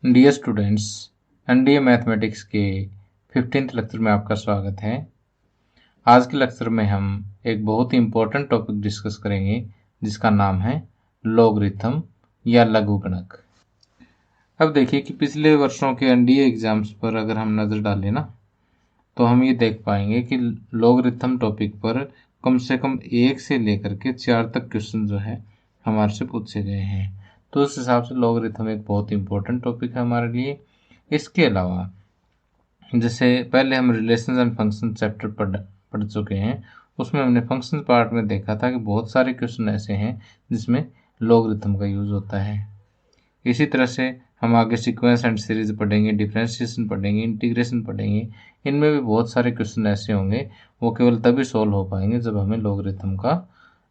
Dear students, NDA mathematics के 15th lecture में आपका स्वागत है। आज के लेक्चर में हम एक बहुत ही इम्पोर्टेंट टॉपिक डिस्कस करेंगे जिसका नाम है लॉगरिथम या लघुगणक। अब देखिए कि पिछले वर्षों के एनडीए एग्जाम्स पर अगर हम नज़र डालें ना, तो हम ये देख पाएंगे कि लॉगरिथम टॉपिक पर कम से कम 1 से लेकर के 4 तक क्वेश्चन जो है हमारे से पूछे गए हैं। तो उस हिसाब से लॉगरिथम एक बहुत इंपॉर्टेंट टॉपिक है हमारे लिए। इसके अलावा जैसे पहले हम रिलेशंस एंड फंक्शन चैप्टर पढ़ चुके हैं, उसमें हमने फंक्शन पार्ट में देखा था कि बहुत सारे क्वेश्चन ऐसे हैं जिसमें लॉगरिथम का यूज़ होता है। इसी तरह से हम आगे सीक्वेंस एंड सीरीज पढ़ेंगे, डिफरेंशिएशन पढ़ेंगे, इंटीग्रेशन पढ़ेंगे। इनमें भी बहुत सारे क्वेश्चन ऐसे होंगे, वो केवल तभी सॉल्व हो पाएंगे जब हमें लॉगरिथम का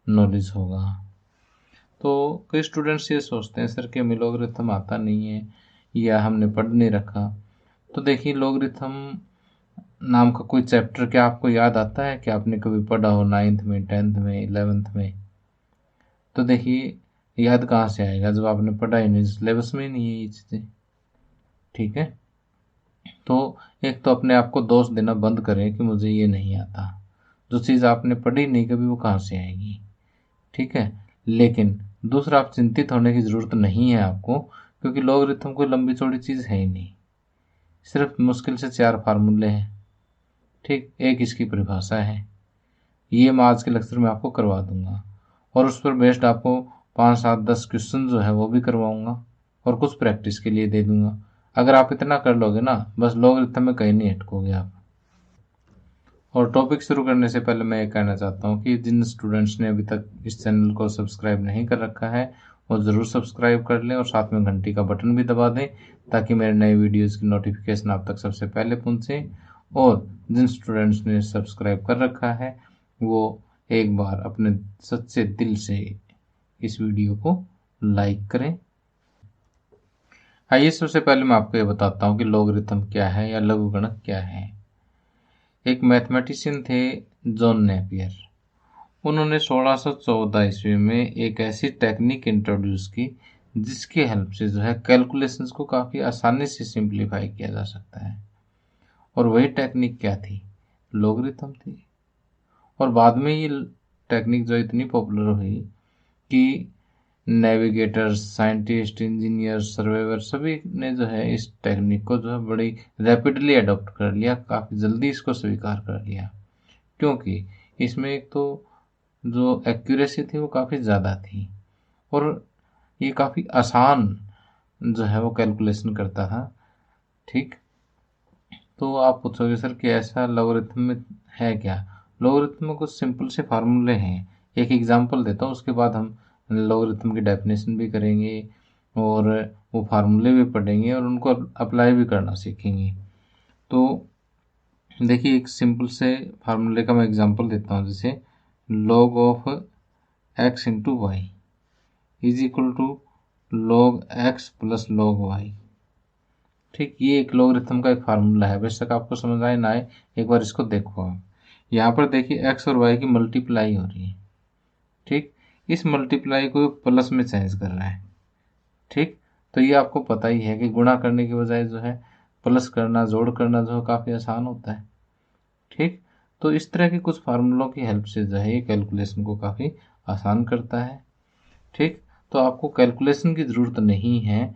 नॉलेज होगा। तो कई स्टूडेंट्स ये सोचते हैं सर कि हमें लॉगरिथम आता नहीं है या हमने पढ़ नहीं रखा। तो देखिए, लॉगरिथम नाम का कोई चैप्टर क्या आपको याद आता है कि आपने कभी पढ़ा हो 9th में, 10th में, 11th में? तो देखिए, याद कहाँ से आएगा जब आपने पढ़ा ही नहीं, सिलेबस में ही नहीं है ये चीज़ें। ठीक है, तो एक तो अपने आप को दोष देना बंद करें कि मुझे ये नहीं आता। जो चीज़ आपने पढ़ी नहीं कभी, वो कहाँ से आएगी? ठीक है। लेकिन दूसरा, आप चिंतित होने की ज़रूरत नहीं है आपको, क्योंकि लॉगरिथम कोई लंबी चौड़ी चीज़ है ही नहीं। सिर्फ मुश्किल से 4 फार्मूले हैं। ठीक, एक इसकी परिभाषा है। ये मैं आज के लेक्चर में आपको करवा दूंगा, और उस पर बेस्ड आपको 5, 7, 10 क्वेश्चन जो है वो भी करवाऊंगा, और कुछ प्रैक्टिस के लिए दे दूंगा। अगर आप इतना कर लोगे ना, बस लॉगरिथम में कहीं नहीं अटकोगे आप। और टॉपिक शुरू करने से पहले मैं ये कहना चाहता हूँ कि जिन स्टूडेंट्स ने अभी तक इस चैनल को सब्सक्राइब नहीं कर रखा है, वो ज़रूर सब्सक्राइब कर लें और साथ में घंटी का बटन भी दबा दें, ताकि मेरे नए वीडियोज़ की नोटिफिकेशन आप तक सबसे पहले पहुँचे। और जिन स्टूडेंट्स ने सब्सक्राइब कर रखा है, वो एक बार अपने सच्चे दिल से इस वीडियो को लाइक करें। आइए, सबसे पहले मैं आपको ये बताता हूँ कि लॉगरिथम क्या है या लघुगणक क्या है। एक मैथमेटिशियन थे, जॉन नेपियर। उन्होंने 1614 ईस्वी में एक ऐसी टेक्निक इंट्रोड्यूस की जिसकी हेल्प से जो है कैलकुलेशंस को काफ़ी आसानी से सिंप्लीफाई किया जा सकता है। और वही टेक्निक क्या थी? लॉगरिथम थी। और बाद में ये टेक्निक जो इतनी पॉपुलर हुई कि नेविगेटर्स, साइंटिस्ट, इंजीनियर, सर्वेवर सभी ने जो है इस टेक्निक को जो है बड़ी रैपिडली अडॉप्ट कर लिया, काफ़ी जल्दी इसको स्वीकार कर लिया। क्योंकि इसमें एक तो जो एक्यूरेसी थी वो काफ़ी ज़्यादा थी, और ये काफ़ी आसान जो है वो कैलकुलेशन करता था। ठीक, तो आप पूछोगे सर कि ऐसा लॉगरिथम में है क्या? लॉगरिथम में कुछ सिंपल से फार्मूले हैं। एक एग्जांपल देता हूँ, उसके बाद हम लॉगरिथम की डेफिनेशन भी करेंगे और वो फार्मूले भी पढ़ेंगे और उनको अप्लाई भी करना सीखेंगे। तो देखिए, एक सिंपल से फार्मूले का मैं एग्जांपल देता हूँ, जैसे log of x into Y is equal to log x plus log y। ठीक, ये एक लॉगरिथम का एक फार्मूला है। बेशक आपको समझ आए ना आए, एक बार इसको देखो आप। यहाँ पर देखिए x और y की मल्टीप्लाई हो रही है। ठीक, इस मल्टीप्लाई को प्लस में चेंज कर रहा है। ठीक, तो ये आपको पता ही है कि गुणा करने के बजाय जो है प्लस करना, जोड़ करना जो है काफ़ी आसान होता है। ठीक, तो इस तरह के कुछ फार्मूलों की हेल्प से जो है ये कैलकुलेशन को काफ़ी आसान करता है। ठीक, तो आपको कैलकुलेशन की ज़रूरत नहीं है।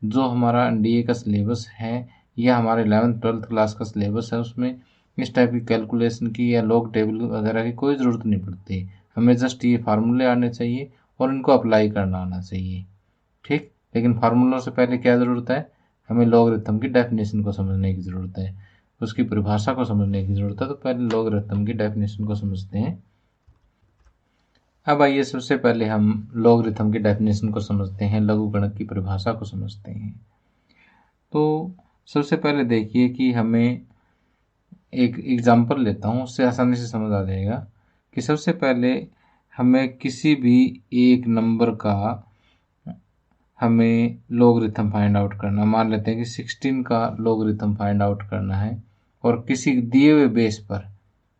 जो हमारा एनडीए का सिलेबस है या हमारे 11th 12th क्लास का सिलेबस है, उसमें इस टाइप की कैलकुलेशन की या लॉग टेबल वगैरह की कोई ज़रूरत नहीं पड़ती। हमें जस्ट ये फार्मूले आने चाहिए और इनको अप्लाई करना आना चाहिए। ठीक, लेकिन फार्मूलों से पहले क्या ज़रूरत है? हमें लॉगरिथम की डेफिनेशन को समझने की ज़रूरत है, उसकी परिभाषा को समझने की ज़रूरत है। तो पहले लॉगरिथम की डेफिनेशन को समझते हैं। अब आइए, सबसे पहले हम लॉगरिथम की डेफिनेशन को समझते हैं, लघुगणक की परिभाषा को समझते हैं। तो सबसे पहले देखिए कि हमें एक एग्जांपल लेता हूँ, उससे आसानी से समझ आ जाएगा कि सबसे पहले हमें किसी भी एक नंबर का हमें लॉगरिथम फाइंड आउट करना। मान लेते हैं कि 16 का लॉगरिथम फाइंड आउट करना है, और किसी दिए हुए बेस पर,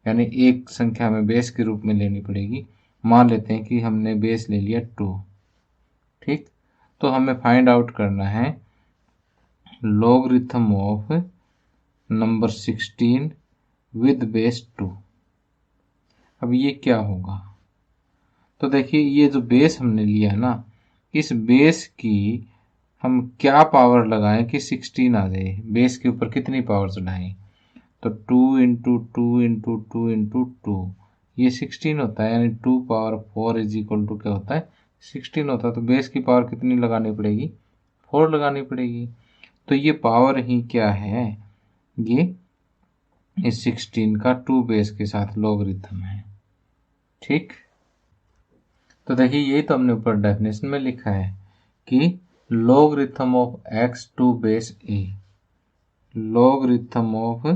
यानी एक संख्या हमें बेस के रूप में लेनी पड़ेगी। मान लेते हैं कि हमने बेस ले लिया 2। ठीक, तो हमें फाइंड आउट करना है logarithm of number 16 with base 2। अब ये क्या होगा? तो देखिए ये जो बेस हमने लिया है ना, इस बेस की हम क्या पावर लगाएं कि 16 आ जाए? बेस के ऊपर कितनी पावर चढ़ाएं? तो 2 इंटू 2 इंटू 2 इंटू 2, ये 16 होता है, यानी 2 पावर 4 इज इक्वल टू क्या होता है? 16 होता है। तो बेस की पावर कितनी लगानी पड़ेगी? 4 लगानी पड़ेगी। तो ये पावर ही क्या है? ये इस 16 का 2 बेस के साथ लॉगरिथम है। ठीक, तो देखिए यही तो हमने ऊपर डेफिनेशन में लिखा है कि logarithm of x to base a, logarithm of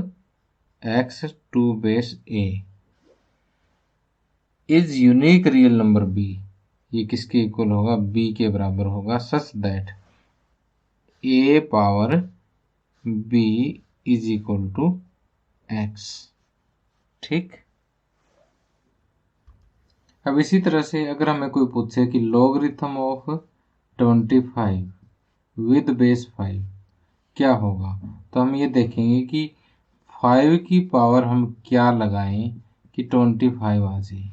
x to base a is unique real number b। ये किसके इक्वल होगा? b के बराबर होगा, such that a power b is equal to x। ठीक, अब इसी तरह से अगर हमें कोई पूछे कि लॉगरिथम ऑफ 25 विद बेस 5 क्या होगा, तो हम ये देखेंगे कि 5 की पावर हम क्या लगाएं कि 25 आ जाए।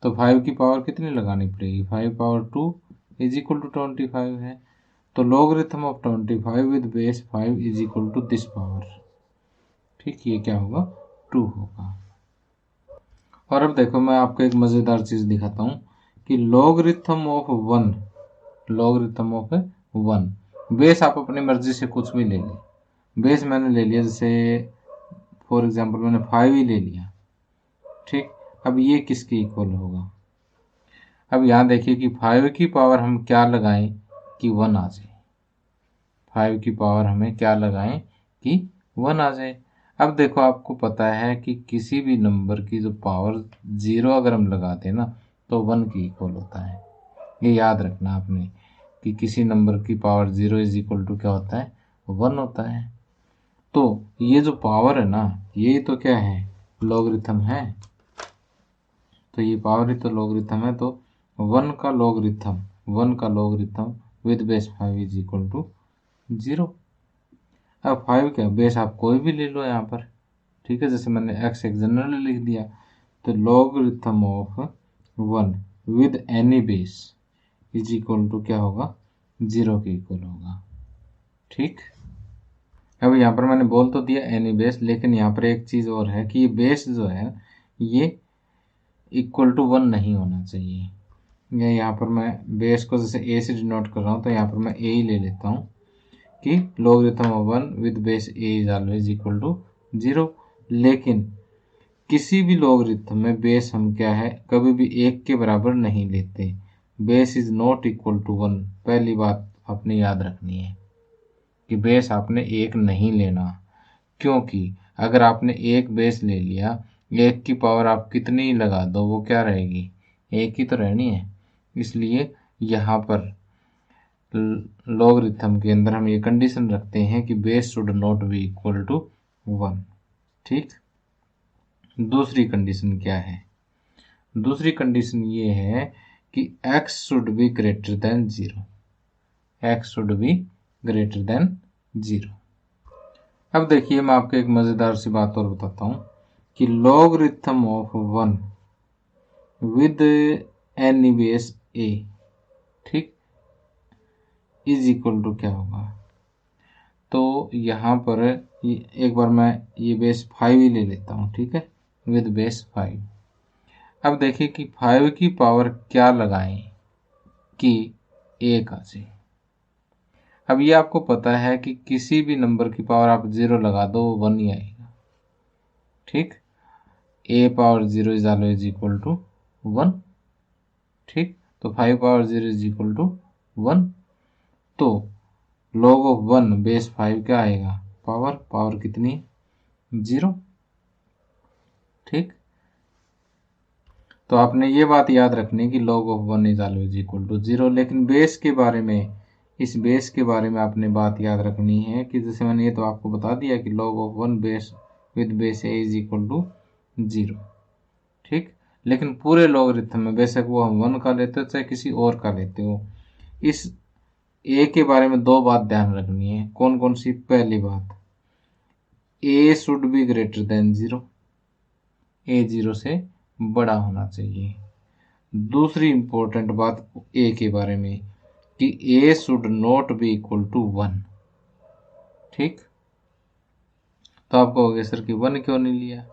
तो 5 की पावर कितनी लगानी पड़ेगी? 5 पावर 2 इज इक्वल टू 25 है। तो logarithm of 25 with base 5 is equal to this power. ठीक, ये क्या होगा? 2 होगा। और अब देखो मैं आपको एक मज़ेदार चीज़ दिखाता हूँ कि logarithm of 1, logarithm of 1, base आप अपनी मर्जी से कुछ भी ले लें। बेस मैंने ले लिया, जैसे फॉर एग्जांपल मैंने 5 ही ले लिया। ठीक, अब ये किसके इक्वल होगा? अब यहाँ देखिए कि 5 की पावर हम क्या लगाएं कि 1 आ जाए। 5 की पावर हमें क्या लगाएं कि 1 आ जाए। अब देखो आपको पता है कि किसी भी नंबर की जो पावर 0 अगर हम लगाते हैं ना, तो 1 की इक्वल होता है। ये याद रखना आपने कि किसी नंबर की पावर 0 इज इक्वल टू क्या होता है? 1 होता है। तो ये जो पावर है ना, ये तो क्या है? लॉगरिथम है। तो ये पावर ही तो लॉगरिथम है। तो 1 का लॉगरिथम, 1 का logarithm with base 5 is equal to 0। अब 5 क्या, बेस आप कोई भी ले लो यहाँ पर। ठीक है, जैसे मैंने x एक जनरली लिख दिया। तो logarithm of 1 with any base is equal to क्या होगा? 0 के इक्वल होगा। ठीक, अब यहाँ पर मैंने बोल तो दिया एनी बेस, लेकिन यहाँ पर एक चीज़ और है कि ये बेस जो है ये इक्वल टू 1 नहीं होना चाहिए। यहाँ पर मैं बेस को जैसे a से डिनोट कर रहा हूँ, तो यहाँ पर मैं a ही ले लेता हूँ कि logarithm of 1 with base a is always equal to 0। लेकिन किसी भी लॉगरिथम में बेस हम क्या है, कभी भी 1 के बराबर नहीं लेते। Base is not equal to 1। पहली बात आपने याद रखनी है कि बेस आपने 1 नहीं लेना, क्योंकि अगर आपने 1 बेस ले लिया, 1 की पावर आप कितनी लगा दो वो क्या रहेगी? 1 ही तो रहनी है। इसलिए यहाँ पर लॉगरिथम के अंदर हम ये कंडीशन रखते हैं कि base should not be equal to 1। ठीक, दूसरी कंडीशन क्या है? दूसरी कंडीशन ये है कि x should be greater than 0, x should be greater than 0। अब देखिए मैं आपको एक मज़ेदार सी बात और बताता हूँ कि logarithm of 1 with any base a, ठीक, इज इक्वल टू क्या होगा? तो यहाँ पर एक बार मैं ये बेस 5 ही ले लेता हूँ। ठीक है, विद बेस 5। अब देखिए कि 5 की पावर क्या लगाएं कि 1 आ जाए। अब ये आपको पता है कि किसी भी नंबर की पावर आप 0 लगा दो वो 1 ही आएगा। ठीक, a power 0 is always equal to 1। ठीक, तो 5 पावर 0 इज इक्वल टू 1। तो log ऑफ 1 बेस 5 क्या आएगा? पावर, पावर कितनी? 0। ठीक, तो आपने ये बात याद रखनी कि log of 1 is always equal to 0। लेकिन बेस के बारे में, इस बेस के बारे में आपने बात याद रखनी है कि जैसे मैंने ये तो आपको बता दिया कि log of 1 base with base a is equal to 0। ठीक, लेकिन पूरे लॉगरिथम में बेशक वो हम 1 का लेते हो चाहे किसी और का लेते हो, इस ए के बारे में दो बात ध्यान रखनी है। कौन कौन सी? पहली बात, ए शुड बी ग्रेटर देन 0, ए 0 से बड़ा होना चाहिए। दूसरी इंपॉर्टेंट बात ए के बारे में कि a should not be equal to 1। ठीक, तो आप कहोगे सर कि 1 क्यों नहीं लिया?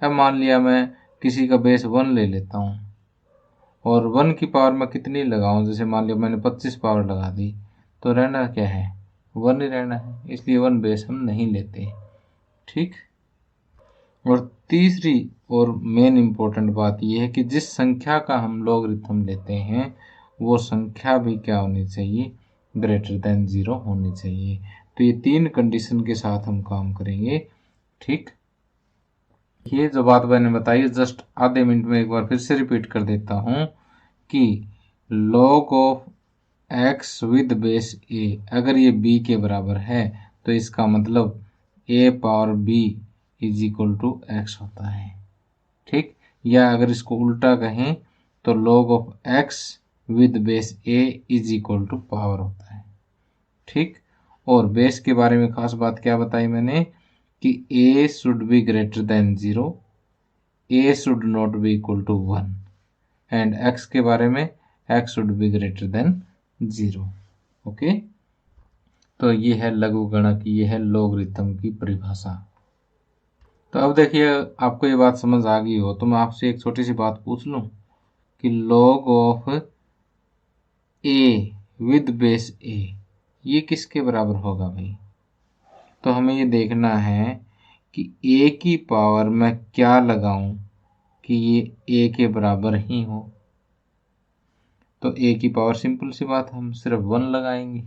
अब मान लिया मैं किसी का बेस 1 ले लेता हूँ और 1 की पावर मैं कितनी लगाऊं, जैसे मान लिया मैंने 25 पावर लगा दी, तो रहना क्या है? 1 ही रहना है, इसलिए 1 बेस हम नहीं लेते। ठीक, और तीसरी और मेन इंपॉर्टेंट बात यह है कि जिस संख्या का हम लॉगरिथम लेते हैं वो संख्या भी क्या होनी चाहिए? ग्रेटर देन 0 होनी चाहिए। तो ये 3 कंडीशन के साथ हम काम करेंगे। ठीक, ये जो बात मैंने बताई जस्ट आधे मिनट में एक बार फिर से रिपीट कर देता हूँ कि log of x with base a अगर ये b के बराबर है तो इसका मतलब a power b is equal to x होता है। ठीक, या अगर इसको उल्टा कहें तो log of x with base a is equal to power होता है। ठीक, और बेस के बारे में खास बात क्या बताई मैंने कि a should be greater than 0, a should not be equal to 1 and x के बारे में x should be greater than 0। Okay, तो ये है लघुगणक, ये है लॉगरिथम की परिभाषा। तो अब देखिए आपको ये बात समझ आ गई हो तो मैं आपसे एक छोटी सी बात पूछ लूं कि log of a with base a ये किसके बराबर होगा भाई? तो हमें ये देखना है कि a की पावर मैं क्या लगाऊं कि ये a के बराबर ही हो। तो a की पावर सिंपल सी बात, हम सिर्फ 1 लगाएंगे।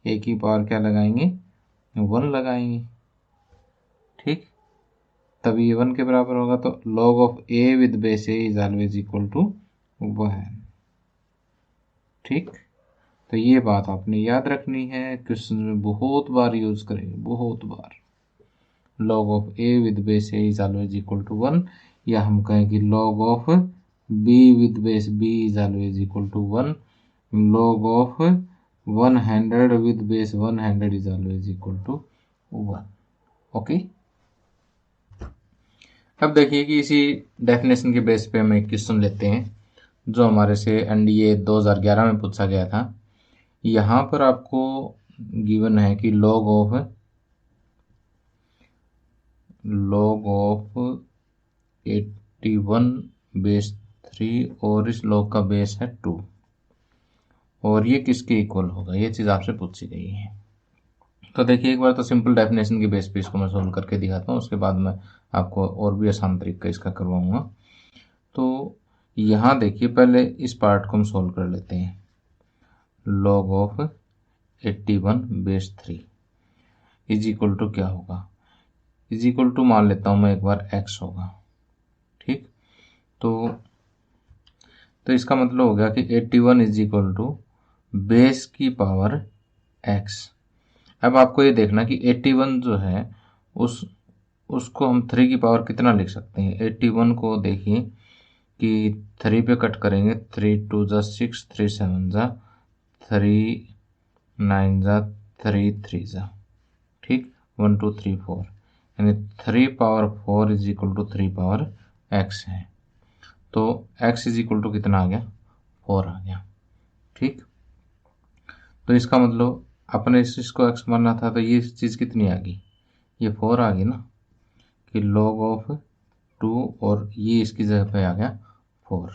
a की पावर क्या लगाएंगे? 1 लगाएंगे। ठीक, तभी ये 1 के बराबर होगा। तो log of a with base a is always equal to 1। ठीक, तो ये बात आपने याद रखनी है, क्वेश्चन में बहुत बार यूज करेंगे, बहुत बार। log of a with base a is always equal to 1, या हम कहें कि log of b with base b is always equal to 1, log off 100 with base 100 is always equal to 1। Okay, अब देखिए कि इसी डेफिनेशन के बेस पे हम एक क्वेश्चन लेते हैं जो हमारे से एनडीए 2011 में पूछा गया था। यहाँ पर आपको गिवन है कि log ऑफ 81 बेस 3 और इस log का बेस है 2 और ये किसके इक्वल होगा, ये चीज़ आपसे पूछी गई है। तो देखिए एक बार तो सिंपल डेफिनेशन के बेस पे इसको मैं सोल्व करके दिखाता हूँ, उसके बाद मैं आपको और भी आसान तरीका इसका करवाऊंगा। तो यहाँ देखिए पहले इस पार्ट को हम सोल्व कर लेते हैं। log off 81 base 3 is equal to क्या होगा? इज इक्वल टू मान लेता हूँ मैं एक बार x होगा। ठीक, तो इसका मतलब हो गया कि 81 इज इक्वल टू बेस की पावर x। अब आपको ये देखना कि 81 जो है उसको हम 3 की पावर कितना लिख सकते हैं। 81 को देखिए कि 3 पे कट करेंगे, 3 2 जा 6, 3 7 जा 3 9 जा 3 3 जा। ठीक, 1 2 3 4 यानी 3 power 4 is equal to 3 power x है। तो x इज इक्वल टू कितना आ गया? 4 आ गया। ठीक, तो इसका मतलब अपने इसको x मानना था तो ये चीज़ कितनी आ गई? ये 4 आ गई ना, कि log ऑफ 2 और ये इसकी जगह पे आ गया 4।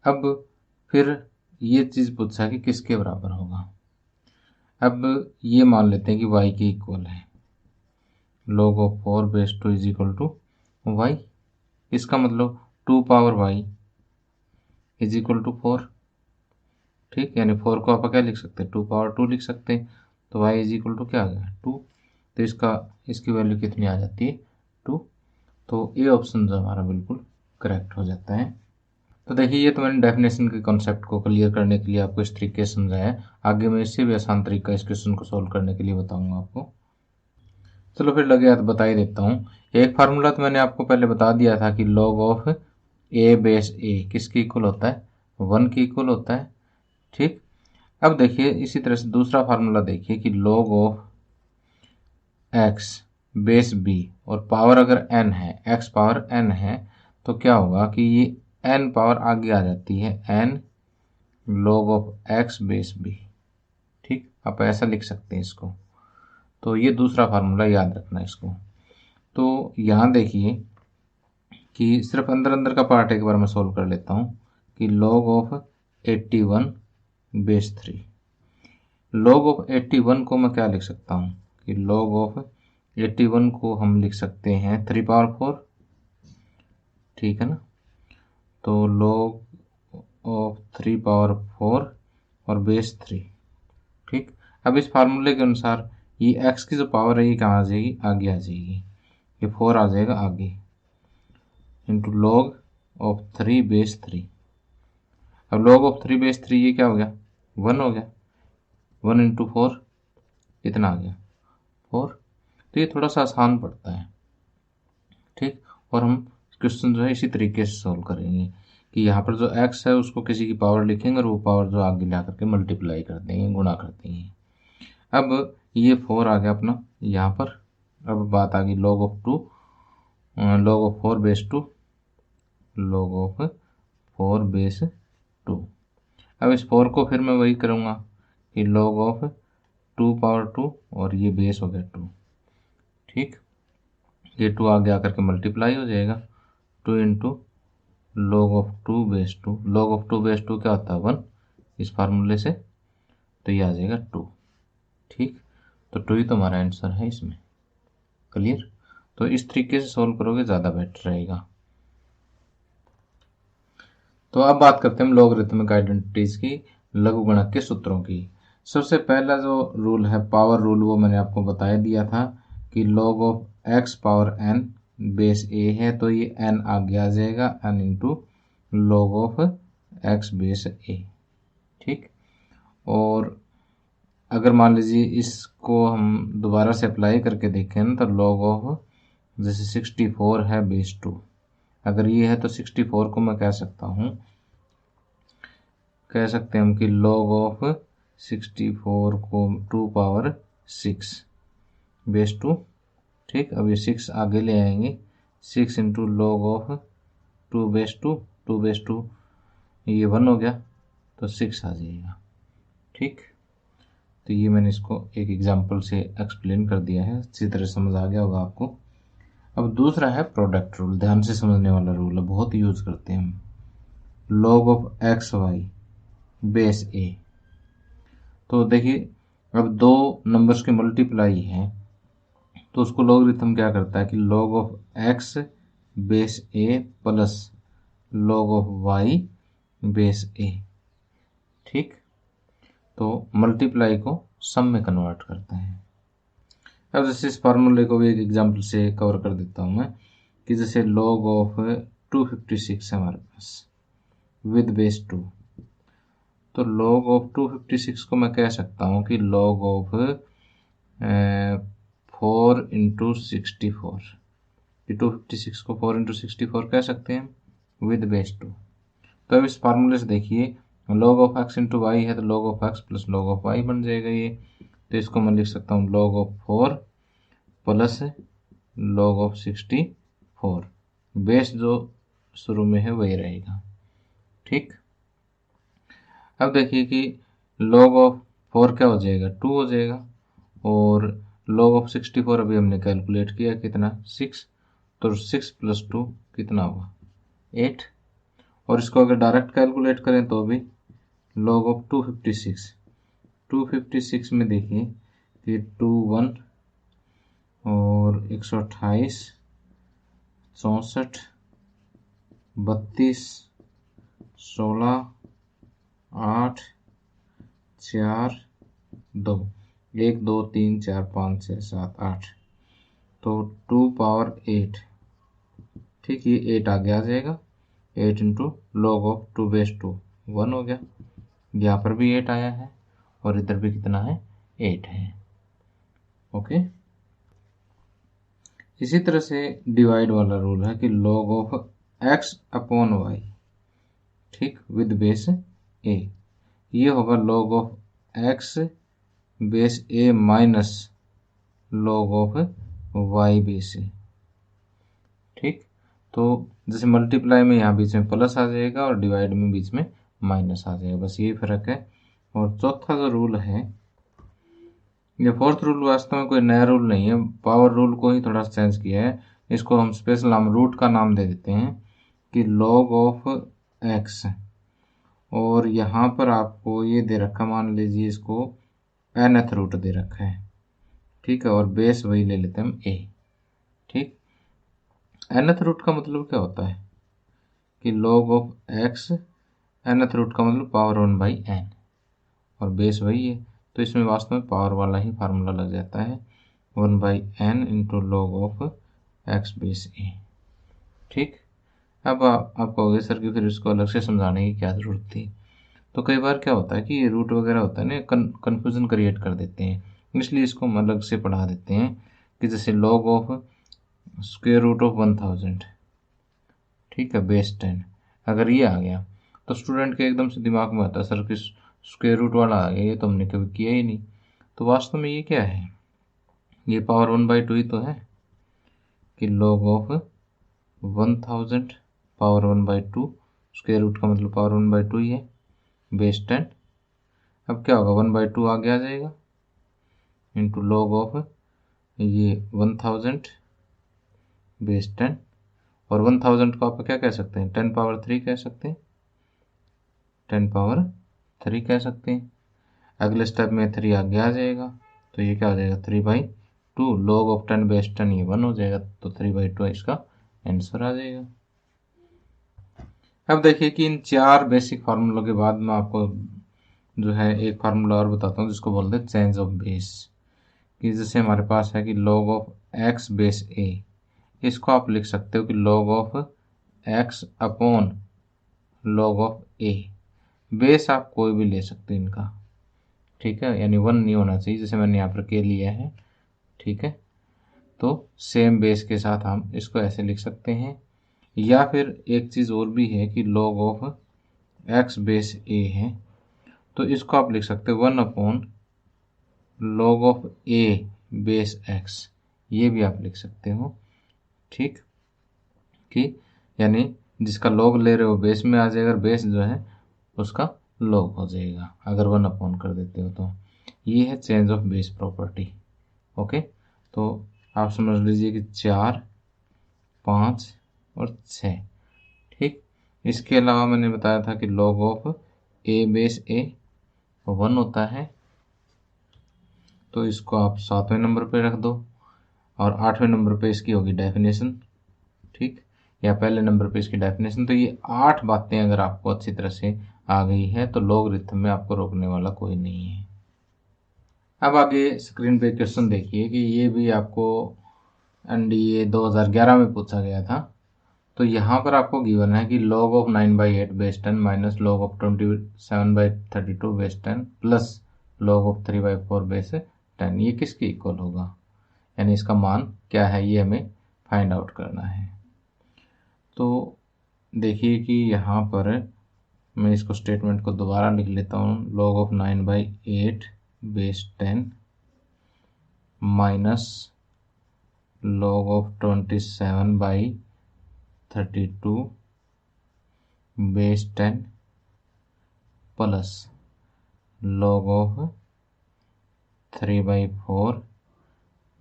अब फिर ये चीज़ पूछा कि किसके बराबर होगा। अब ये मान लेते हैं कि y के इक्वल है। log off 4 base 2 is equal to y, इसका मतलब 2 power y is equal to 4। ठीक, यानी 4 को आप क्या लिख सकते हैं? 2 पावर 2 लिख सकते हैं। तो y इज इक्वल टू क्या आ गया? 2। तो इसकी वैल्यू कितनी आ जाती है? 2। तो ये ऑप्शन जो हमारा बिल्कुल करेक्ट हो जाता है। तो देखिए ये तो मैंने डेफिनेशन के कॉन्सेप्ट को क्लियर करने के लिए आपको इस तरीके से समझाया। आगे मैं इससे भी आसान तरीका इस क्वेश्चन को सॉल्व करने के लिए बताऊंगा आपको। चलो फिर लगे हाथ बता ही देता हूँ। एक फार्मूला तो मैंने आपको पहले बता दिया था कि log of a base a किसके इक्वल होता है? 1 के इक्वल होता है। ठीक, अब देखिए इसी तरह से दूसरा फार्मूला देखिए कि log of x base b और पावर अगर n है, x पावर n है, तो क्या होगा कि ये n पावर आगे आ जाती है, n log of x base b। ठीक, आप ऐसा लिख सकते हैं इसको। तो ये दूसरा फार्मूला याद रखना इसको। तो यहाँ देखिए कि सिर्फ अंदर अंदर का पार्ट एक बार मैं सोल्व कर लेता हूँ कि log off 81 base 3। log off 81 को मैं क्या लिख सकता हूँ कि log ऑफ 81 को हम लिख सकते हैं 3 पावर 4, ठीक है ना। तो log ऑफ 3 पावर 4 और बेस 3, ठीक। अब इस फार्मूले के अनुसार ये x की जो पावर है ये कहाँ आ जाएगी, आगे आ जाएगी, ये 4 आ जाएगा आगे, इंटू log ऑफ 3 बेस 3। अब log ऑफ 3 बेस 3 ये क्या हो गया, 1 हो गया, 1 इंटू 4 कितना आ गया, 4। तो ये थोड़ा सा आसान पड़ता है, ठीक। और हम क्वेश्चन जो है इसी तरीके से सॉल्व करेंगे कि यहाँ पर जो x है उसको किसी की पावर लिखेंगे और वो पावर जो आगे ला करके मल्टीप्लाई कर देंगे, गुणा कर देंगे। अब ये 4 आ गया अपना यहाँ पर। अब बात आ गई log of 2, log off 4 base 2, log off 4 base 2। अब इस 4 को फिर मैं वही करूँगा कि log ऑफ 2 पावर 2 और ये बेस हो गया 2, ठीक। ये 2 आगे आकर के मल्टीप्लाई हो जाएगा, 2 into log of 2 base 2। log of 2 base 2 क्या होता है, 1 इस फार्मूले से, तो ये आ जाएगा 2, ठीक। तो 2 ही तो हमारा आंसर है इसमें। क्लियर। तो इस तरीके से सॉल्व करोगे ज़्यादा बेटर रहेगा। तो अब बात करते हैं हम लॉगरिथमिक आइडेंटिटीज की, लघुगणक के सूत्रों की। सबसे पहला जो रूल है पावर रूल, वो मैंने आपको बता दिया था कि log of x power n base a है, तो ये n आगे आ जाएगा, n into log of x base a, ठीक। और अगर मान लीजिए इसको हम दोबारा से अप्लाई करके देखें ना, तो log ऑफ जैसे 64 है बेस 2, अगर ये है तो 64 को मैं कह सकता हूँ, कह सकते हैं हम कि log ऑफ 64 को 2 पावर 6 बेस 2, ठीक। अब ये 6 आगे ले आएंगे, 6 into log of 2 base 2, 2 base 2 ये 1 हो गया, तो 6 आ जाएगा, ठीक। तो ये मैंने इसको एक एग्जांपल से एक्सप्लेन कर दिया है, अच्छी तरह समझ आ गया होगा आपको। अब दूसरा है प्रोडक्ट रूल, ध्यान से समझने वाला रूल है, बहुत यूज करते हैं हम। log of x y base a, तो देखिए अब दो नंबर्स की मल्टीप्लाई है तो उसको लॉगरिथम क्या करता है कि log of x base a plus log off y base a, ठीक। तो मल्टीप्लाई को सम में कन्वर्ट करता है। अब जैसे इस फार्मूले को भी एक एग्जांपल से कवर कर देता हूँ मैं कि जैसे log ऑफ 256 है हमारे पास विद बेस 2, तो log ऑफ 256 को मैं कह सकता हूँ कि log ऑफ 4 इंटू 64, कि 256 को 4 इंटू 64 कह सकते हैं विद बेस 2। तो अब इस फार्मूले से देखिए log of x into y है, तो log of x plus log off y बन जाएगा ये। तो इसको मैं लिख सकता हूँ log off 4 plus log of 64, base जो शुरू में है वही रहेगा, ठीक। अब देखिए कि log ऑफ 4 क्या हो जाएगा, 2 हो जाएगा, और log ऑफ 64 अभी हमने कैलकुलेट किया कितना, 6, तो 6 प्लस 2 कितना होगा, 8। और इसको अगर डायरेक्ट कैलकुलेट करें तो भी log ऑफ 256 में देखिए कि 2 1 और 128 64 32 16 8 4 2 1 2 3 4 5 6 7 8, तो 2 पावर 8, ठीक। ये 8 आगे आ जाएगा, 8 इंटू log ऑफ 2 बेस 2 1 हो गया, यहाँ पर भी 8 आया है और इधर भी कितना है, 8 है, ओके। इसी तरह से डिवाइड वाला रूल है कि log of x upon y, ठीक, विद बेस a, ये होगा log of x base a minus log of y base a. ठीक, तो जैसे मल्टीप्लाई में यहाँ बीच में प्लस आ जाएगा और डिवाइड में बीच में माइनस आ जाएगा, बस यही फर्क है। और चौथा जो रूल है, ये फोर्थ रूल वास्तव में कोई नया रूल नहीं है, पावर रूल को ही थोड़ा चेंज किया है। इसको हम स्पेशल नाम रूट का नाम दे देते हैं कि log ऑफ एक्स, और यहाँ पर आपको ये दे रखा, मान लीजिए इसको nth रूट दे रखा है। ठीक है, और बेस वही ले लेते हैं हम a। ठीक, nth रूट का मतलब क्या होता है कि log of x, nth root का मतलब पावर 1/n, और बेस वही है, तो इसमें वास्तव में पावर वाला ही फार्मूला लग जाता है, 1/n into log of x base a. ठीक, अब आप कहोगे सर कि फिर इसको अलग से समझाने की क्या ज़रूरत थी। तो कई बार क्या होता है कि ये रूट वगैरह होता है ना, कन्फ्यूज़न क्रिएट कर देते हैं, इसलिए इसको हम अलग से पढ़ा देते हैं कि जैसे log off square root of 1000, ठीक है, बेस 10, अगर ये आ गया तो स्टूडेंट के एकदम से दिमाग में आता है सर कि स्क्वायर रूट वाला आ गया, ये तो हमने कभी किया ही नहीं। तो वास्तव में ये क्या है, ये पावर 1/2 ही तो है कि log off 1000 power 1/2, square root का मतलब पावर 1/2 ही है, बेस 10। अब क्या होगा, 1/2 आगे आ जाएगा इंटू log ऑफ ये 1000 बेस 10, और 1000 को आप क्या कह सकते हैं, 10 पावर 3 कह सकते हैं, 10 पावर 3 कह सकते हैं। अगले स्टेप में 3 आगे आ जाएगा, तो ये क्या हो जाएगा 3/2, log ऑफ 10 बेस 10 ये 1 हो जाएगा, तो 3/2 इसका आंसर आ जाएगा। अब देखिए कि इन 4 बेसिक फार्मूलों के बाद मैं आपको जो है एक फार्मूला और बताता हूँ जिसको बोलते हैं चेंज ऑफ बेस। कि जैसे हमारे पास है कि log ऑफ एक्स बेस ए, इसको आप लिख सकते हो कि log of x upon log of a. Base आप कोई भी ले सकते हैं इनका, ठीक है, यानी 1 नहीं होना चाहिए, जैसे मैंने यहाँ पर के लिया है। ठीक है, तो सेम बेस के साथ हम इसको ऐसे लिख सकते हैं, या फिर एक चीज़ और भी है कि log of x base a है, तो इसको आप लिख सकते हो 1 upon log of a base x, ये भी आप लिख सकते हो। ठीक, कि यानी जिसका log ले रहे हो बेस में आ जाएगा, बेस जो है उसका log हो जाएगा अगर 1 अपॉन कर देते हो तो। ये है change of base property. Okay, तो आप समझ लीजिए कि 4, 5 और 6। ठीक, इसके अलावा मैंने बताया था कि log ऑफ ए बेस ए 1 होता है, तो इसको आप 7वें नंबर पे रख दो, और 8वें नंबर पे इसकी होगी डेफिनेशन। ठीक, या पहले नंबर पे इसकी डेफिनेशन। तो ये 8 बातें अगर आपको अच्छी तरह से आ गई है तो लॉगरिथम में आपको रोकने वाला कोई नहीं है। अब आगे स्क्रीन पे क्वेश्चन देखिए कि ये भी आपको एनडीए 2011 में पूछा गया था। तो यहाँ पर आपको गिवन है कि log of 9/8 base 10 minus log of 27/32 base 10 plus log of 3/4 base 10, ये किसके इक्वल होगा, यानी इसका मान क्या है, ये हमें फाइंड आउट करना है। तो देखिए कि यहाँ पर मैं इसको स्टेटमेंट को दोबारा लिख लेता हूँ, log of 9/8 base 10 minus log of 27/32 base 10 plus log of 3/4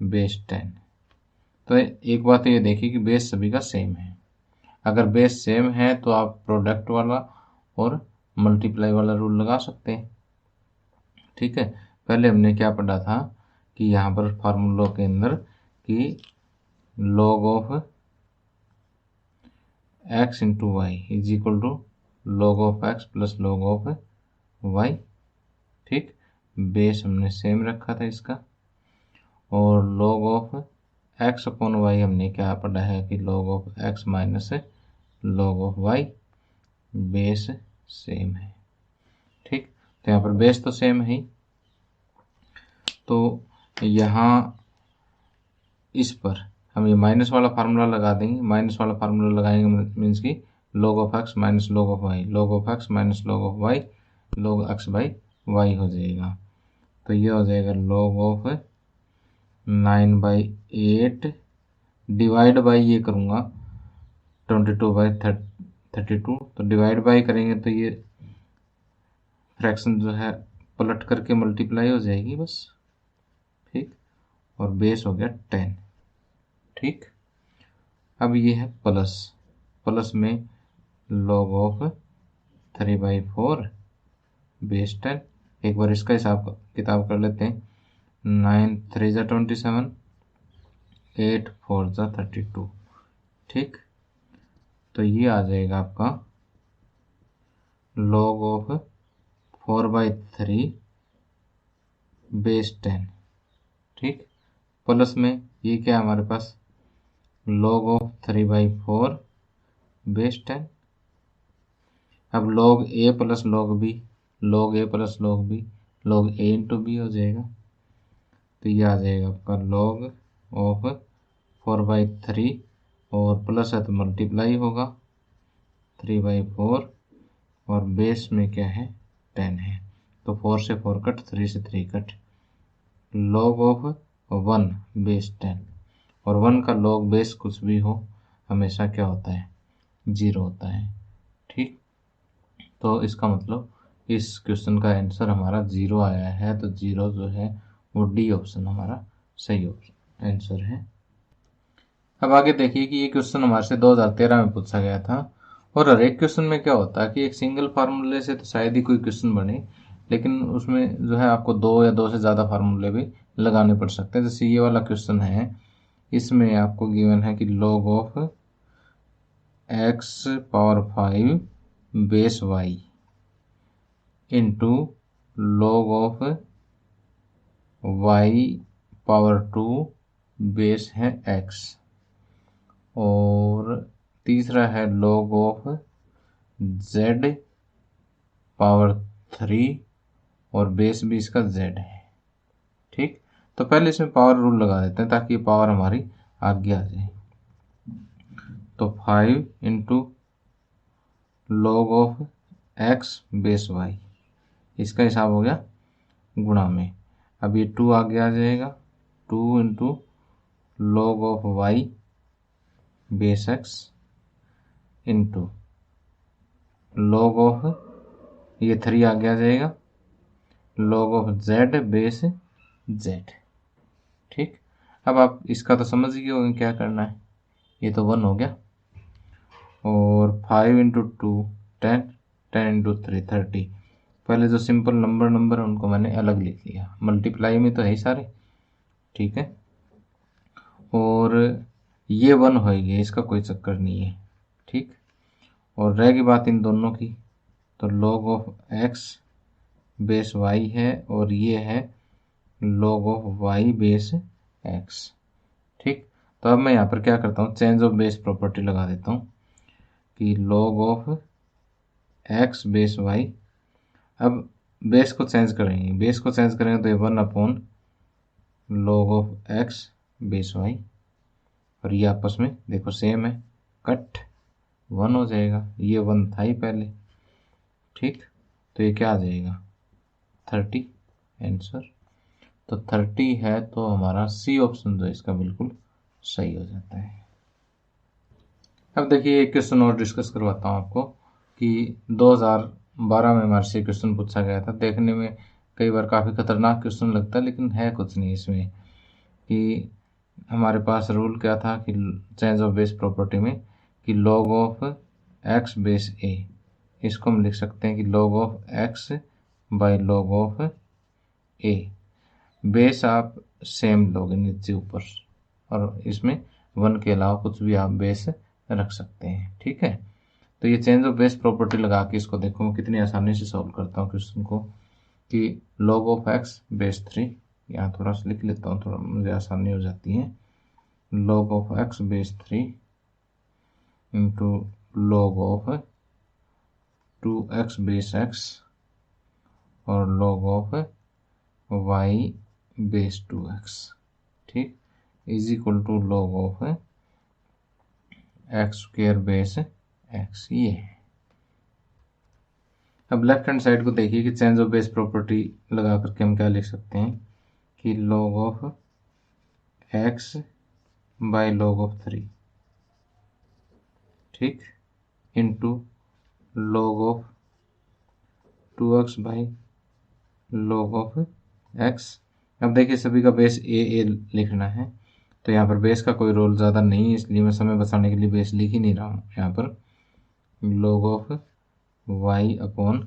base 10। तो एक बात ये देखिए कि बेस सभी का सेम है। अगर बेस सेम है तो आप प्रोडक्ट वाला और मल्टीप्लाई वाला रूल लगा सकते हैं। ठीक है, पहले हमने क्या पढ़ा था कि यहाँ पर फार्मूलों के अंदर कि log of x into Y is equal to log of x plus log of y. ठीक, बेस हमने सेम रखा था इसका, और log of x upon y हमने क्या पढ़ा है कि log of x minus log of y, base same है। ठीक, तो यहाँ पर बेस तो सेम है ही, तो यहाँ इस पर हम ये माइनस वाला फार्मूला लगा देंगे। माइनस वाला फार्मूला लगाएंगे मीन्स कि log of x minus log of y, log of x minus log of y log x by y हो जाएगा। तो ये हो जाएगा log ऑफ 9/8 डिवाइड बाई ये करूँगा 22/32, तो डिवाइड बाई करेंगे तो ये फ्रैक्शन जो है पलट करके मल्टीप्लाई हो जाएगी बस। ठीक, और बेस हो गया 10। ठीक, अब ये है प्लस, प्लस में log ऑफ 3/4 बेस 10। एक बार इसका हिसाब किताब कर लेते हैं। 9 3 जा 27, 8 4 जा 32। ठीक, तो ये आ जाएगा आपका log ऑफ 4/3 बेस 10। ठीक, प्लस में ये क्या है हमारे पास log ऑफ 3/4 बेस 10। अब log a plus log b, log a plus log b, log a into b हो जाएगा। तो ये आ जाएगा आपका log ऑफ 4/3 और प्लस है तो मल्टीप्लाई होगा 3/4 और बेस में क्या है 10 है। तो 4 से 4 कट, 3 से 3 कट, log ऑफ 1 बेस 10। और 1 का log बेस कुछ भी हो हमेशा क्या होता है 0 होता है। ठीक, तो इसका मतलब इस क्वेश्चन का आंसर हमारा 0 आया है। तो 0 जो है वो डी ऑप्शन हमारा सही आंसर है। अब आगे देखिए कि ये क्वेश्चन हमारे से 2013 में पूछा गया था। और हर एक क्वेश्चन में क्या होता है कि एक सिंगल फार्मूले से तो शायद ही कोई क्वेश्चन बने, लेकिन उसमें जो है आपको 2 या 2 से ज़्यादा फार्मूले भी लगाने पड़ सकते हैं। जैसे ये वाला क्वेश्चन है, इसमें आपको गिवन है कि log of x⁵ base y into log of y⁴ base है x, और तीसरा है log ऑफ z⁵ और बेस भी इसका z है। ठीक, तो पहले इसमें पावर रूल लगा देते हैं ताकि पावर हमारी आगे आ जाए। तो 5 into log of x base y, इसका हिसाब हो गया गुणा में। अब ये 2 आगे आ जाएगा, 2 into log off y base x into log off ये 3 आगे आ जाएगा log of z base z। ठीक, अब आप इसका तो समझ ही होंगे क्या करना है। ये तो 1 हो गया, और 5 इंटू 2 10, 10 इंटू 3 30। पहले जो सिंपल नंबर है उनको मैंने अलग लिख लिया, मल्टीप्लाई में तो है ही सारे। ठीक है, और ये 1 होएगी, इसका कोई चक्कर नहीं है। ठीक, और रहेगी बात इन दोनों की। तो log of x base y है और ये है log off y base x। ठीक, तो अब मैं यहाँ पर क्या करता हूँ, चेंज ऑफ बेस प्रॉपर्टी लगा देता हूँ कि log of x base y। अब बेस को चेंज करेंगे, बेस को चेंज करेंगे तो ये 1/log of x base y, और ये आपस में देखो सेम है, कट 1 हो जाएगा। ये 1 था ही पहले। ठीक, तो ये क्या आ जाएगा 30 आंसर। तो 30 है, तो हमारा सी ऑप्शन जो है इसका बिल्कुल सही हो जाता है। अब देखिए एक क्वेश्चन और डिस्कस करवाता हूँ आपको कि 2012 में हमारे से क्वेश्चन पूछा गया था। देखने में कई बार काफ़ी खतरनाक क्वेश्चन लगता है, लेकिन है कुछ नहीं इसमें। कि हमारे पास रूल क्या था कि चेंज ऑफ बेस प्रॉपर्टी में कि log of x base a, इसको हम लिख सकते हैं कि log of x by log of a। Base आप सेम लोगे नीचे ऊपर, और इसमें 1 के अलावा कुछ भी आप बेस रख सकते हैं। ठीक है, तो ये चेंज ऑफ बेस प्रॉपर्टी लगा के इसको देखो मैं कितनी आसानी से सॉल्व करता हूँ क्वेश्चन को। कि log ऑफ x बेस 3, यहाँ थोड़ा सा लिख लेता हूँ, थोड़ा मुझे आसानी हो जाती है। log of x base 3 into log off 2x base x और log off y base 2x। ठीक, is equal to log off x² base x। ये है। अब लेफ्ट हैंड साइड को देखिए कि चेंज ऑफ बेस प्रॉपर्टी लगा करके हम क्या लिख सकते हैं कि log of x by log off 3, ठीक, into log off 2x by log of x। अब देखिए सभी का बेस ए लिखना है, तो यहाँ पर बेस का कोई रोल ज़्यादा नहीं है, इसलिए मैं समय बचाने के लिए बेस लिख ही नहीं रहा हूँ यहाँ पर। log off y upon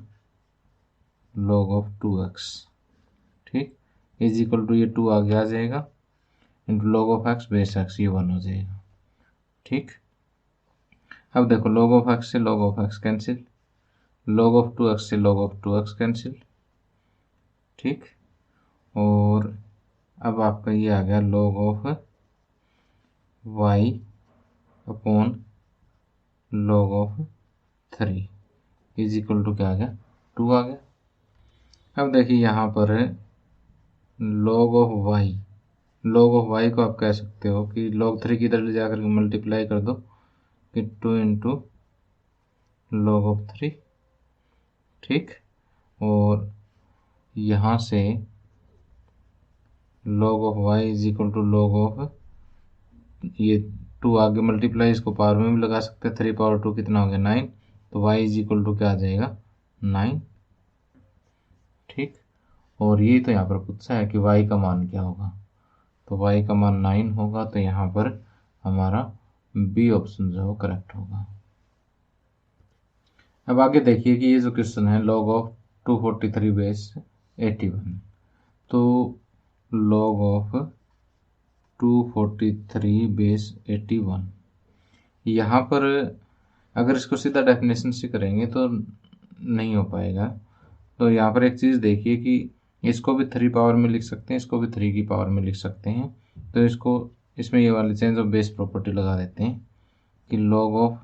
log off 2x, ठीक, इज इक्वल टू ये 2 आगे आ जाएगा into log of x base x, ये 1 हो जाएगा, ठीक। अब देखो log ऑफ x से log of x cancel, log off 2x से log ऑफ 2x कैंसिल, ठीक। और अब आपका ये आ गया log off y upon log off 3 is equal to क्या आ गया, 2 आ गया। अब देखिए यहाँ पर है log off y, log off y को आप कह सकते हो कि log 3 की इधर ले जाकर के मल्टीप्लाई कर दो कि 2 इंटू log ऑफ 3, ठीक। और यहाँ से log off y is equal to log off, ये 2 आगे मल्टीप्लाई, इसको पावर में भी लगा सकते हैं, 3 पावर 2 कितना हो गया 9, तो y इज इक्वल टू क्या आ जाएगा 9, ठीक। और ये तो यहाँ पर पूछा है कि y का मान क्या होगा, तो y का मान 9 होगा, तो यहाँ पर हमारा बी ऑप्शन जो है करेक्ट होगा। अब आगे देखिए कि ये जो क्वेश्चन है log ऑफ 243 बेस 81, तो log ऑफ 243 बेस 81, यहाँ पर अगर इसको सीधा डेफिनेशन से करेंगे तो नहीं हो पाएगा। तो यहाँ पर एक चीज़ देखिए कि इसको भी 3 पावर में लिख सकते हैं, इसको भी 3 की पावर में लिख सकते हैं, तो इसको इसमें ये वाली चेंज ऑफ बेस प्रॉपर्टी लगा देते हैं कि log of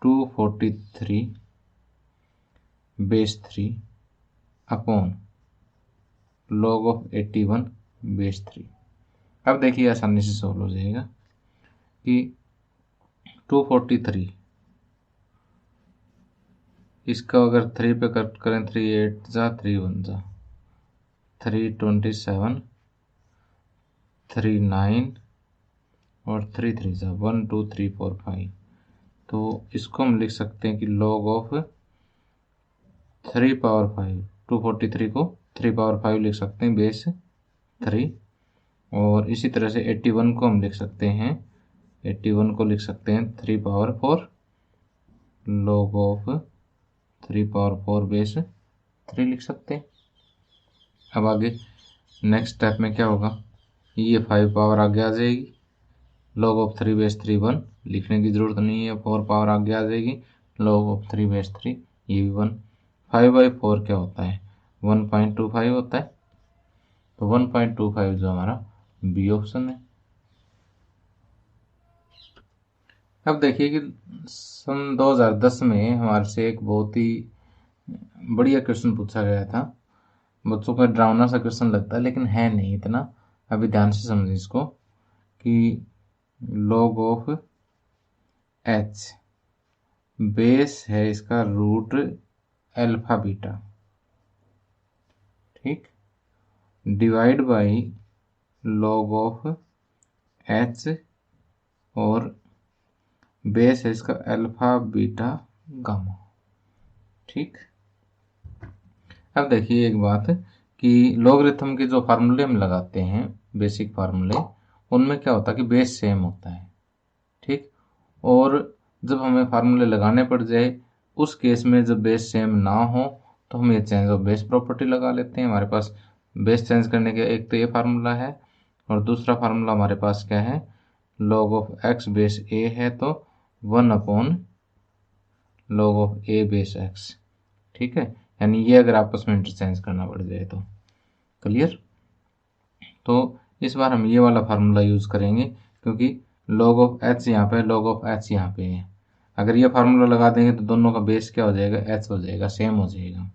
243 base 3 upon log off 81 base 3। अब देखिए आसानी से सॉल्व हो जाएगा कि 243, इसका अगर 3 पे कट करें, 3 8 जा 3 1 जा 3 27, 3 9 और 3 3 जा 1 2 3 4 5, तो इसको हम लिख सकते हैं कि log ऑफ 3 पावर 5, 243 को 3 पावर 5 लिख सकते हैं बेस 3, और इसी तरह से 81 को हम लिख सकते हैं, 81 को लिख सकते हैं 3 power 4, log off 3 power 4 base 3 लिख सकते हैं। अब आगे नेक्स्ट स्टेप में क्या होगा, ये 5 पावर आगे आ जाएगी, log ऑफ 3 बेस 3 1 लिखने की ज़रूरत नहीं है, 4 पावर आगे आ जाएगी, log ऑफ 3 बेस 3 ये भी 1, 5/4 क्या होता है 1.25 होता है, तो 1.25 जो हमारा बी ऑप्शन है। अब देखिए कि सन 2010 में हमारे से एक बहुत ही बढ़िया क्वेश्चन पूछा गया था, बच्चों का डरावना सा क्वेश्चन लगता है लेकिन है नहीं इतना, अभी ध्यान से समझिए इसको कि log ऑफ h बेस है इसका रूट अल्फा बीटा, ठीक, divide by log off h और बेस है इसका अल्फा बीटा गामा, ठीक। अब देखिए एक बात कि लॉगरिथम के जो फार्मूले हम लगाते हैं बेसिक फार्मूले, उनमें क्या होता है कि बेस सेम होता है, ठीक। और जब हमें फार्मूले लगाने पड़ जाए उस केस में जब बेस सेम ना हो तो हम ये चेंज ऑफ बेस प्रॉपर्टी लगा लेते हैं। हमारे पास बेस चेंज करने के एक तो ये फार्मूला है और दूसरा फार्मूला हमारे पास क्या है, log of x base a है तो 1 upon log of a base x, ठीक है, यानी ये अगर आपस में इंटरचेंज करना पड़ जाए तो क्लियर। तो इस बार हम ये वाला फार्मूला यूज़ करेंगे क्योंकि log ऑफ h यहाँ पे log ऑफ h यहाँ पे है, अगर ये फार्मूला लगा देंगे तो दोनों का बेस क्या हो जाएगा h हो जाएगा, सेम हो जाएगा।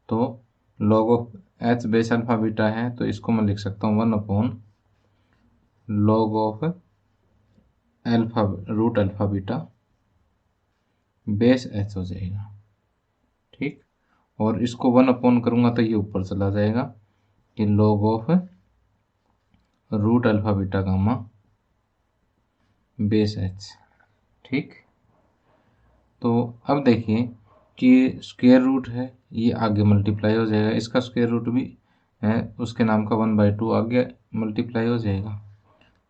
तो log off h base alpha beta है तो इसको मैं लिख सकता हूँ 1 upon log off alpha root alpha beta base h हो जाएगा, ठीक। और इसको 1 अपॉन करूँगा तो ये ऊपर चला जाएगा कि log off root alpha beta gamma base h। ठीक। तो अब देखिए कि स्क्वायर रूट है, ये आगे मल्टीप्लाई हो जाएगा, इसका स्क्वायर रूट भी है उसके नाम का 1/2 आगे मल्टीप्लाई हो जाएगा।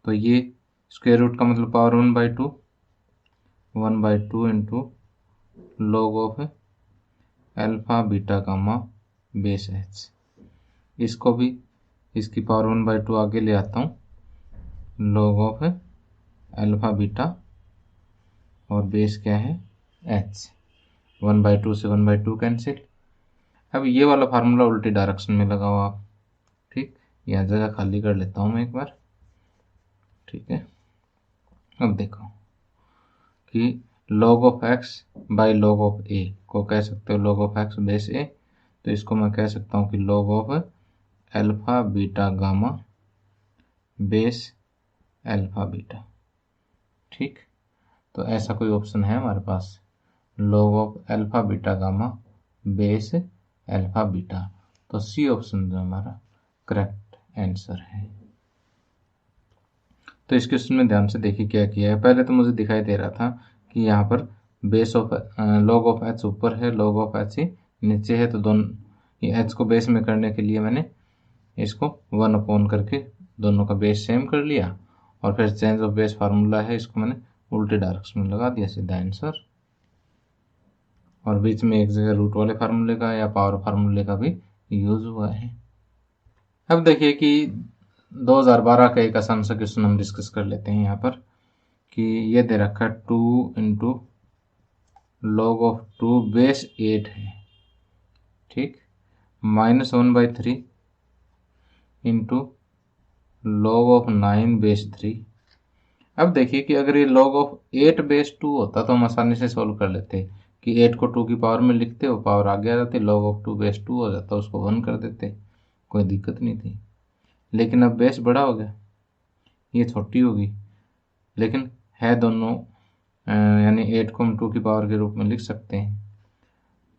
तो ये स्क्वायर रूट का मतलब power 1/2 into log off alpha beta gamma base h। इसको भी इसकी पावर 1/2 आगे ले आता हूँ, log ऑफ अल्फा बीटा और बेस क्या है h। 1/2 से 1/2 कैंसिल। अब ये वाला फार्मूला उल्टी डायरेक्शन में लगाओ आप। ठीक, यहाँ जगह खाली कर लेता हूँ मैं एक बार। ठीक है, अब देखो कि log of x by log of a को कह सकते हो log of x base a, तो इसको मैं कह सकता हूँ कि log off alpha beta gamma base alpha beta. ठीक, तो ऐसा कोई ऑप्शन है हमारे पास, log off alpha beta gamma base alpha beta. तो सी ऑप्शन जो हमारा करेक्ट आंसर है। तो इस क्वेश्चन में ध्यान से देखिए क्या किया है। पहले तो मुझे दिखाई दे रहा था कि यहाँ पर base of log off h ऊपर है, log ऑफ h ही नीचे है, तो दोनों ये h को बेस में करने के लिए मैंने इसको 1 अपॉन करके दोनों का बेस सेम कर लिया, और फिर चेंज ऑफ बेस फार्मूला है, इसको मैंने उल्टे डायरेक्शन में लगा दिया, सीधा आंसर। और बीच में एक जगह रूट वाले फार्मूले का या पावर फार्मूले का भी यूज हुआ है। अब देखिए कि 2012 का एक आसान सा क्वेश्चन हम डिस्कस कर लेते हैं यहाँ पर, कि ये दे रखा 2 इंटू log ऑफ 2 बेस 8 है। ठीक, -1/3 इंटू log ऑफ 9 बेस 3। अब देखिए कि अगर ये log ऑफ 8 बेस 2 होता तो हम आसानी से सोल्व कर लेते कि 8 को 2 की पावर में लिखते हो, पावर आगे आ जाती, log ऑफ 2 बेस 2 हो जाता, उसको 1 कर देते, कोई दिक्कत नहीं थी। लेकिन अब बेस बड़ा हो गया, ये छोटी होगी, लेकिन है दोनों, यानी 8 को हम 2 की पावर के रूप में लिख सकते हैं।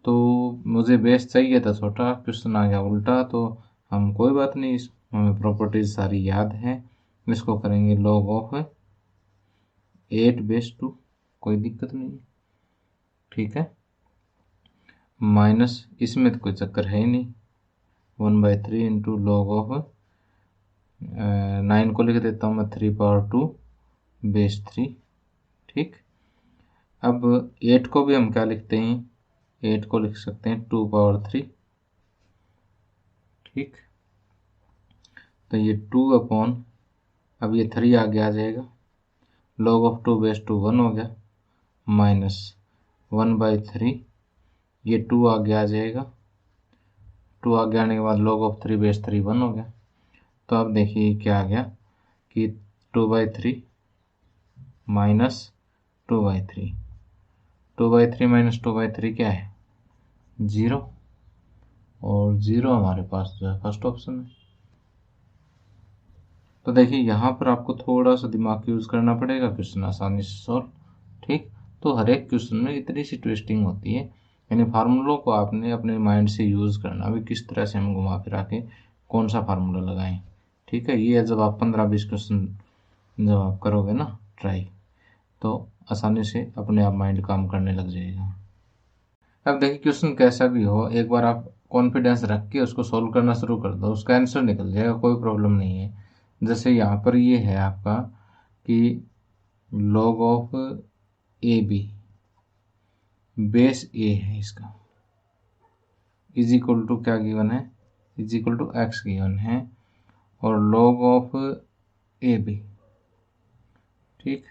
तो मुझे बेस चाहिए था छोटा, क्वेश्चन आ गया उल्टा, तो हम कोई बात नहीं, हमें प्रॉपर्टीज सारी याद हैं, इसको करेंगे log ऑफ 8 बेस 2, कोई दिक्कत नहीं। ठीक है, माइनस इसमें तो कोई चक्कर है ही नहीं, 1/3 इंटू log ऑफ 9 को लिख देता हूँ मैं 3/2 बेस 3। ठीक, अब 8 को भी हम क्या लिखते हैं, 8 को लिख सकते हैं 2/3। ठीक, तो ये 2 अपॉन, अब ये 3 आगे आ जाएगा, log ऑफ 2 बेस 2 1 हो गया, माइनस 1/3, ये 2 आगे आ जाएगा, 2 आगे आने के बाद log ऑफ 3 बेस 3 1 हो गया। तो अब देखिए क्या आ गया कि 2/3 माइनस 2/3, 2/3 माइनस 2/3 क्या है 0, और 0 हमारे पास जो है फर्स्ट ऑप्शन है। तो देखिए यहाँ पर आपको थोड़ा सा दिमाग यूज़ करना पड़ेगा, क्वेश्चन आसानी से सॉल्व। ठीक, तो हर एक क्वेश्चन में इतनी सी ट्विस्टिंग होती है, यानी फार्मूलों को आपने अपने माइंड से यूज़ करना, अभी किस तरह से हम घुमा फिरा के कौन सा फार्मूला लगाएं। ठीक है, ये जब आप 15-20 क्वेश्चन जब आप करोगे ना ट्राई, तो आसानी से अपने आप माइंड काम करने लग जाएगा। अब देखिए क्वेश्चन कैसा भी हो, एक बार आप कॉन्फिडेंस रख के उसको सोल्व करना शुरू कर दो, उसका आंसर निकल जाएगा, कोई प्रॉब्लम नहीं है। जैसे यहाँ पर ये है आपका कि log of a b base a है, इसका इज इक्वल टू क्या गिवन है, is equal to x given है, और log ऑफ ए बी, ठीक,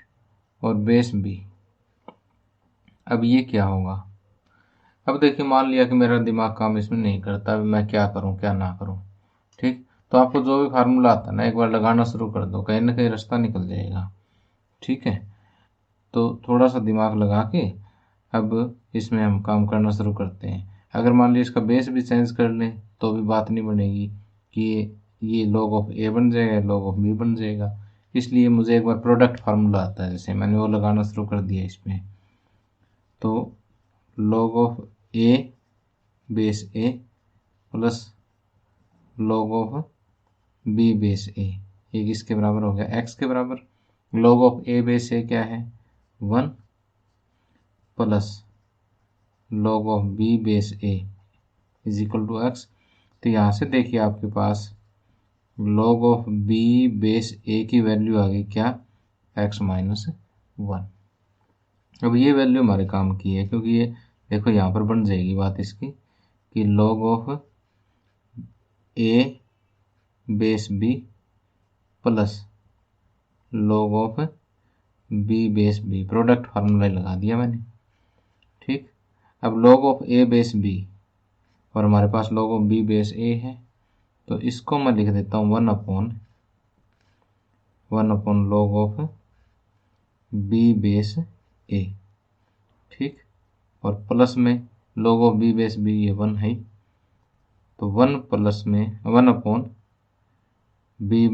और बेस बी। अब ये क्या होगा, अब देखिए मान लिया कि मेरा दिमाग काम इसमें नहीं करता, अब मैं क्या करूं क्या ना करूं। ठीक, तो आपको जो भी फार्मूला आता है ना, एक बार लगाना शुरू कर दो, कहीं ना कहीं रास्ता निकल जाएगा। ठीक है, तो थोड़ा सा दिमाग लगा के अब इसमें हम काम करना शुरू करते हैं। अगर मान लीजिए इसका बेस भी चेंज कर लें तो भी बात नहीं बनेगी कि ये log ऑफ ए बन जाएगा, log ऑफ बी बन जाएगा। इसलिए मुझे एक बार प्रोडक्ट फार्मूला आता है, जैसे मैंने वो लगाना शुरू कर दिया इसमें, तो log of a base a plus log of b base a, ये किसके बराबर हो गया, x के बराबर। log of a base a क्या है, 1 plus log of b base a is equal to x। तो यहाँ से देखिए आपके पास log of b base a की वैल्यू आ गई क्या, x माइनस 1। अब ये वैल्यू हमारे काम की है, क्योंकि ये देखो यहाँ पर बन जाएगी बात इसकी कि log of a base b plus log of b base b, product formula लगा दिया मैंने, ठीक। अब log of a base b और हमारे पास log of b base a है, तो इसको मैं लिख देता हूँ 1 upon log of b base a, ठीक। और प्लस में log of b base b ये 1 है, तो 1 प्लस में 1 upon b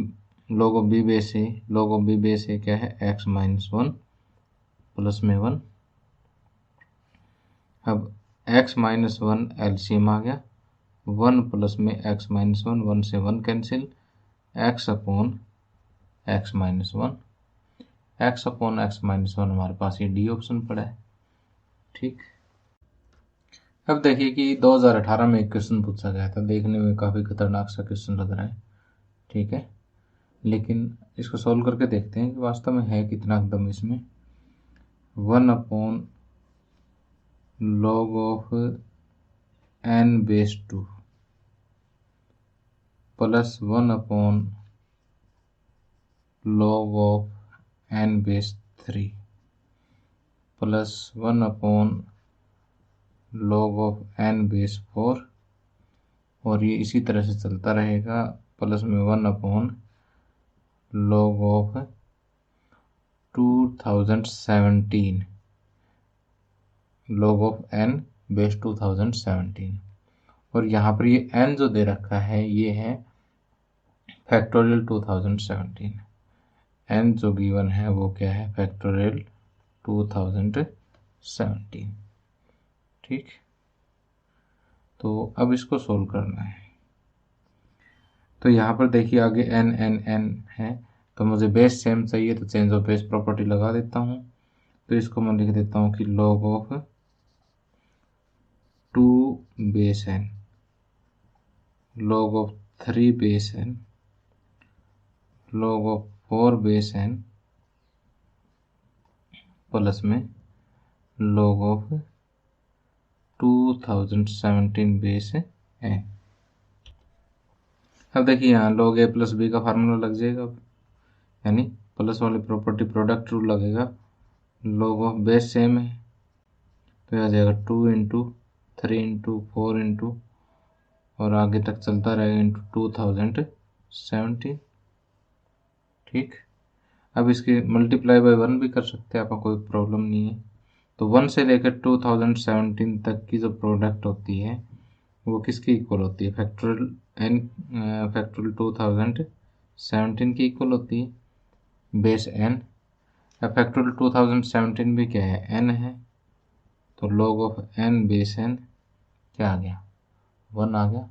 log of b base a, log of b base a क्या है, x माइनस 1 प्लस में 1। अब x माइनस 1 एलसीएम आ गया, 1 प्लस में x माइनस 1, 1 से 1 cancel, x upon x minus 1, x upon x minus 1 हमारे पास ये डी ऑप्शन पड़ा है, ठीक। अब देखिए कि 2018 में एक क्वेश्चन पूछा गया था, देखने में काफ़ी खतरनाक सा क्वेश्चन लग रहा है, ठीक है, लेकिन इसको सॉल्व करके देखते हैं कि वास्तव में है कितना एकदम इसमें। 1 upon log of n base 2 plus 1 upon log of n base 3 plus 1 upon log of n base 4, और ये इसी तरह से चलता रहेगा, प्लस में 1 upon log of 2017, log of n base 2017। और यहाँ पर ये n जो दे रखा है ये है फैक्टोरियल 2017, n जो गिवन है वो क्या है, फैक्टोरियल 2017, ठीक। तो अब इसको सोल्व करना है, तो यहाँ पर देखिए आगे n n n है, तो मुझे बेस सेम चाहिए, तो चेंज ऑफ बेस प्रॉपर्टी लगा देता हूँ। तो इसको मैं लिख देता हूँ कि log of 2 base n, log off 3 base n, log off 4 base n plus में log ऑफ 2017 बेस n। अब देखिए यहाँ log a प्लस b का फार्मूला लग जाएगा, यानी प्लस वाली प्रॉपर्टी प्रोडक्ट रूल लगेगा, log ऑफ बेस सेम है तो यह आ जाएगा 2 इंटू 3 इंटू 4 इंटू और आगे तक चलता रहेगा इंटू 2017, ठीक। अब इसकी मल्टीप्लाई बाय 1 भी कर सकते हैं, आपका कोई प्रॉब्लम नहीं है। तो 1 से लेकर 2017 तक की जो प्रोडक्ट होती है वो किसकी इक्वल होती है, फैक्टोरियल n फैक्टोरियल 2017 की इक्वल होती है, बेस n। अब फैक्टोरियल 2017 भी क्या है, n है, तो log of n base n क्या आ गया, 1 आ गया।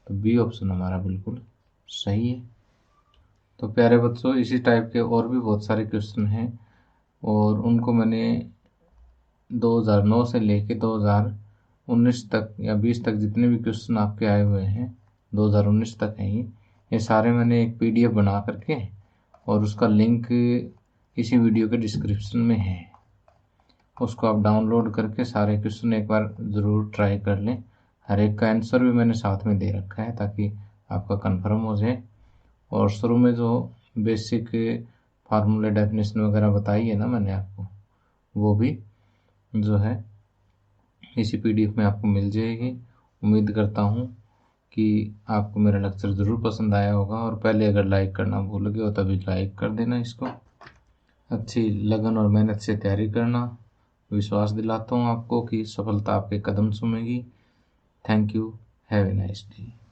तो बी ऑप्शन हमारा बिल्कुल सही है। तो प्यारे बच्चों, इसी टाइप के और भी बहुत सारे क्वेश्चन हैं और उनको मैंने 2009 से लेके 2019 तक या 20 तक जितने भी क्वेश्चन आपके आए हुए हैं, 2019 तक हैं ये सारे मैंने एक PDF बना करके और उसका लिंक इसी वीडियो के डिस्क्रिप्शन में है, उसको आप डाउनलोड करके सारे क्वेश्चन एक बार ज़रूर ट्राई कर लें। हर एक का आंसर भी मैंने साथ में दे रखा है ताकि आपका कंफर्म हो जाए। और शुरू में जो बेसिक फार्मूले डेफिनेशन वगैरह बताई है ना मैंने आपको, वो भी जो है इसी PDF में आपको मिल जाएगी। उम्मीद करता हूँ कि आपको मेरा लेक्चर ज़रूर पसंद आया होगा, और पहले अगर लाइक करना भूल गए हो तभी लाइक कर देना इसको। अच्छी लगन और मेहनत से तैयारी करना, विश्वास दिलाता हूँ आपको कि सफलता आपके कदम चूमेगी। Thank you, have a nice day.